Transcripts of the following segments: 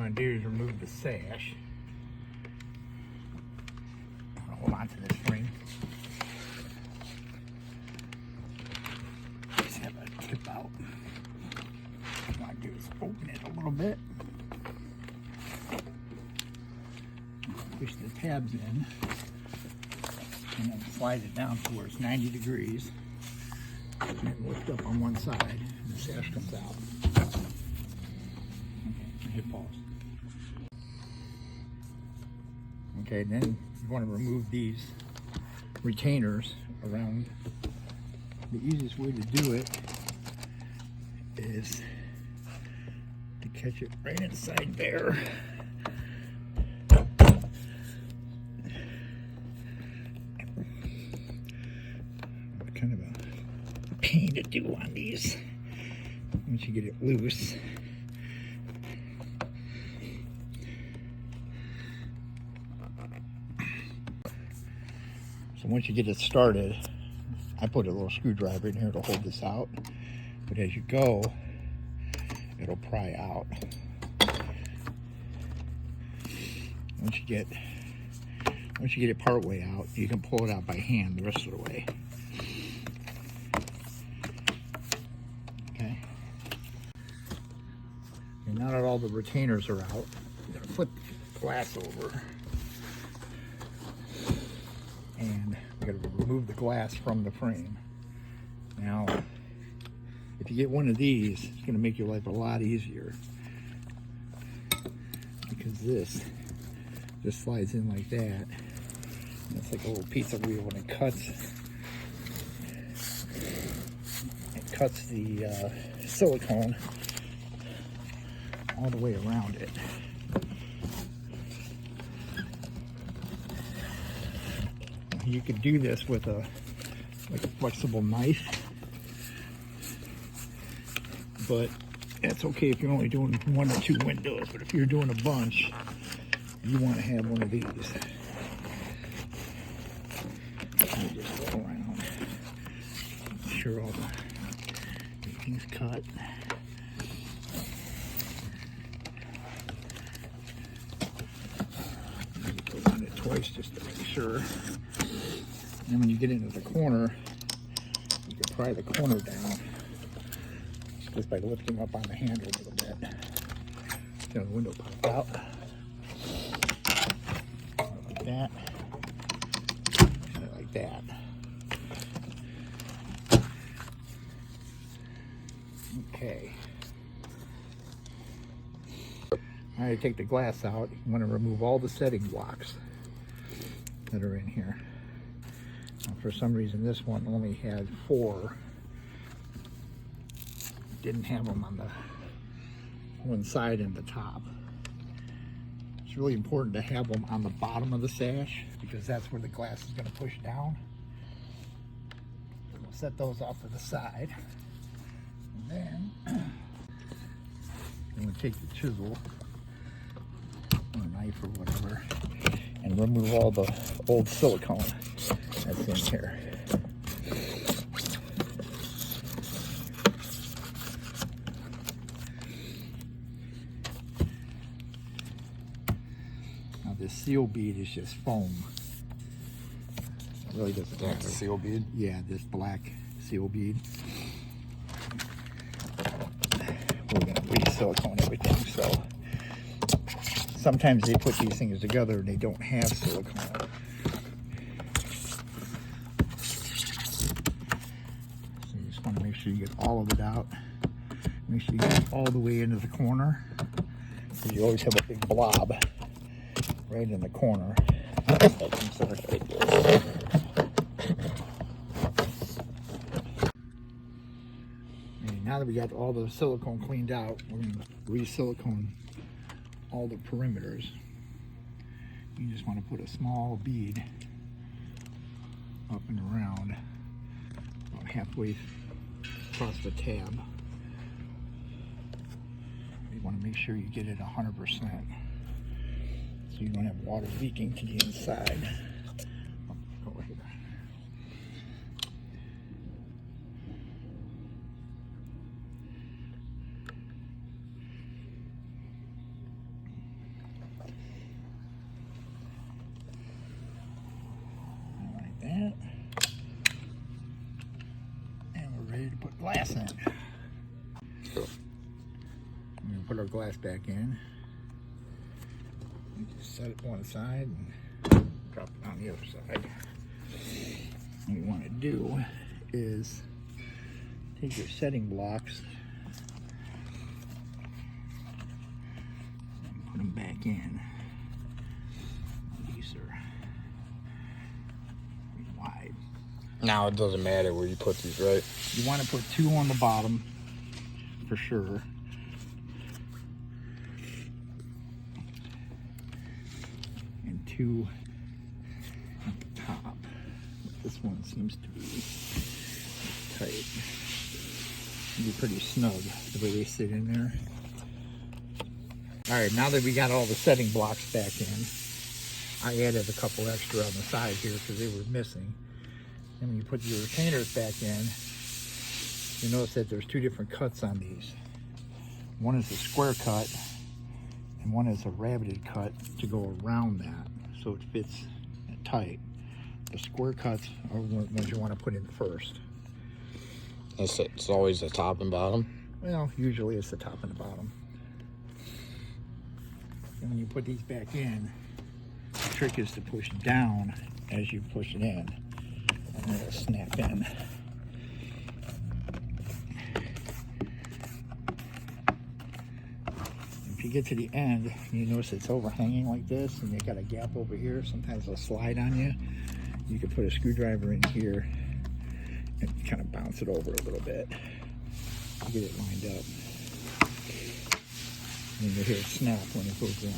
want to do is remove the sash. Hold on to this ring. Just have a tip out. What I want to do is open it a little bit. Push the tabs in. And then slide it down to where it's 90 degrees. And then lift up on one side. And the sash comes out. Okay, hit pause. Okay, then you want to remove these retainers around. The easiest way to do it is to catch it right inside there. Kind of a pain to do on these once you get it loose. So once you get it started, I put a little screwdriver in here to hold this out, but as you go, it'll pry out. Once you get it part way out, you can pull it out by hand the rest of the way. Okay. And now that all the retainers are out, I'm gonna flip the glass over. And we're going to remove the glass from the frame. Now, if you get one of these, it's going to make your life a lot easier. Because this just slides in like that. And it's like a little pizza wheel when it cuts. It cuts the silicone all the way around it. You could do this with a flexible knife, but that's okay if you're only doing 1 or 2 windows. But if you're doing a bunch, you want to have one of these. Let me just go around, make sure all everything's cut. Go on it twice just to make sure. And when you get into the corner, you can pry the corner down just by lifting up on the handle a little bit. So the window popped out. Like that. Like that. Okay. All right, take the glass out. You want to remove all the setting blocks that are in here. For some reason, this one only had 4. Didn't have them on the one side and the top. It's really important to have them on the bottom of the sash because that's where the glass is going to push down. We'll set those off to the side. And then I'm going to take the chisel or a knife or whatever and remove all the old silicone that's in here. Now this seal bead is just foam. It really doesn't matter. Seal bead? Yeah, this black seal bead. We're going to re-silicone everything, so sometimes they put these things together and they don't have silicone. Make sure you get all of it out. Make sure you get it all the way into the corner. Because you always have a big blob right in the corner. And now that we got all the silicone cleaned out, we're going to re-silicone all the perimeters. You just want to put a small bead up and around about halfway across the tab. You want to make sure you get it 100% so you don't have water leaking to the inside. Go here. put our glass back in. We just set it one side and drop it on the other side. What you want to do is take your setting blocks and put them back in. These are wide. Now it doesn't matter where you put these, right? You want to put 2 on the bottom for sure. And 2 at the top. But this one seems to be tight. It'll be pretty snug the way they sit in there. Alright, now that we got all the setting blocks back in, I added a couple extra on the side here because they were missing. And when you put your retainers back in, you notice that there's 2 different cuts on these. One is a square cut, and one is a rabbited cut to go around that, so it fits tight. The square cuts are ones you want to put in first. It's always the top and bottom? Well, usually it's the top and the bottom. And when you put these back in, the trick is to push down as you push it in, and it'll snap in. If you get to the end, you notice it's overhanging like this, and you got a gap over here. Sometimes it'll slide on you. You can put a screwdriver in here and kind of bounce it over a little bit to get it lined up. And you'll hear it snap when it goes in.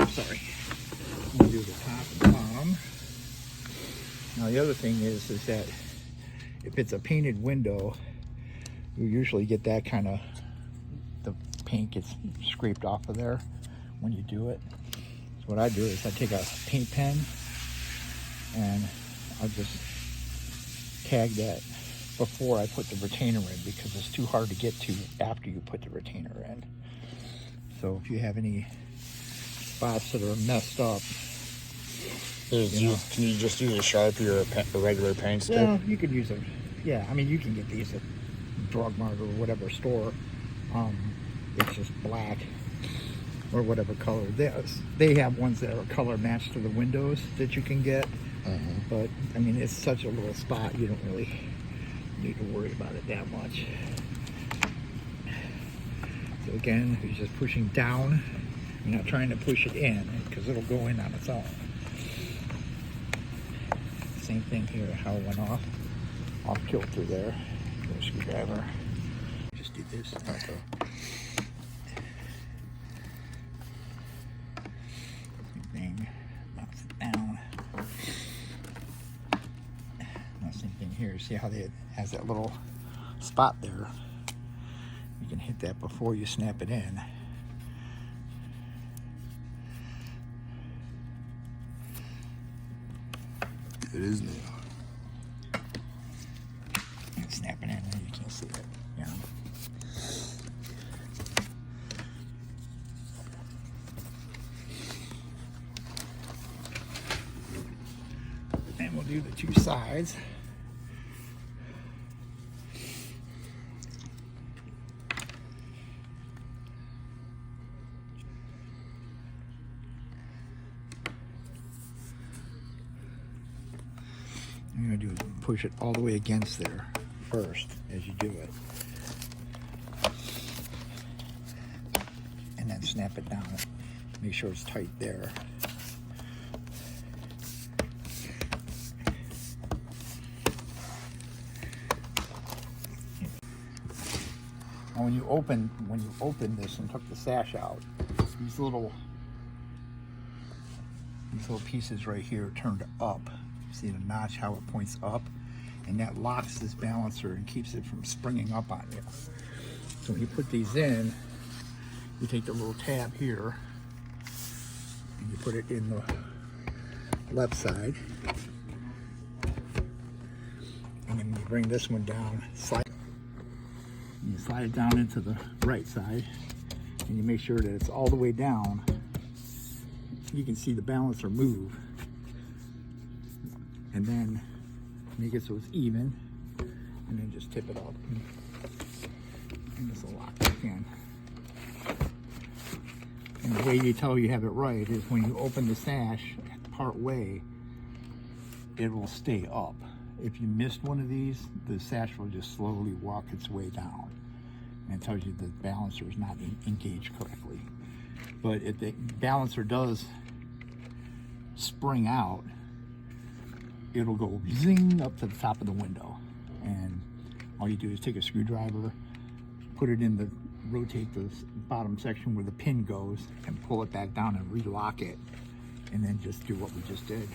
Sorry. I'm going to do the top and bottom. Now the other thing is that if it's a painted window, you usually get that kind of, the paint gets scraped off of there when you do it. So what I do is I take a paint pen and I'll just tag that before I put the retainer in, because it's too hard to get to after you put the retainer in. So if you have any spots that are messed up, Can you just use a Sharpie or a regular paint stick? well, you could use it. Yeah, I mean, you can get these at Drug Mart or whatever store. It's just black or whatever color. They have ones that are color matched to the windows that you can get. But I mean, it's such a little spot, you don't really need to worry about it that much. So again, you're just pushing down. You're not trying to push it in, because it'll go in on its own. Same thing here, how it went off kilter there. With a screwdriver. Just do this. Okay. Same thing. Bounce it down. Now same thing here. See how it has that little spot there? You can hit that before you snap it in. It is new. And snapping in, and you can't see it. You know. And we'll do the 2 sides. What you're going to do is push it all the way against there first as you do it. And then snap it down. Make sure it's tight there. And when you open this and took the sash out, these little pieces right here turned up. See the notch, how it points up, and that locks this balancer and keeps it from springing up on you. So when you put these in, you take the little tab here and you put it in the left side, and then you bring this one down, you slide it down into the right side, and you make sure that it's all the way down. You can see the balancer move. And then make it so it's even, and then just tip it up. And this will lock back in. And the way you tell you have it right is when you open the sash part way, it will stay up. If you missed one of these, the sash will just slowly walk its way down. And it tells you the balancer is not engaged correctly. But if the balancer does spring out, it'll go zing up to the top of the window. And all you do is take a screwdriver, put it in the, rotate the bottom section where the pin goes, and pull it back down and relock it. And then just do what we just did.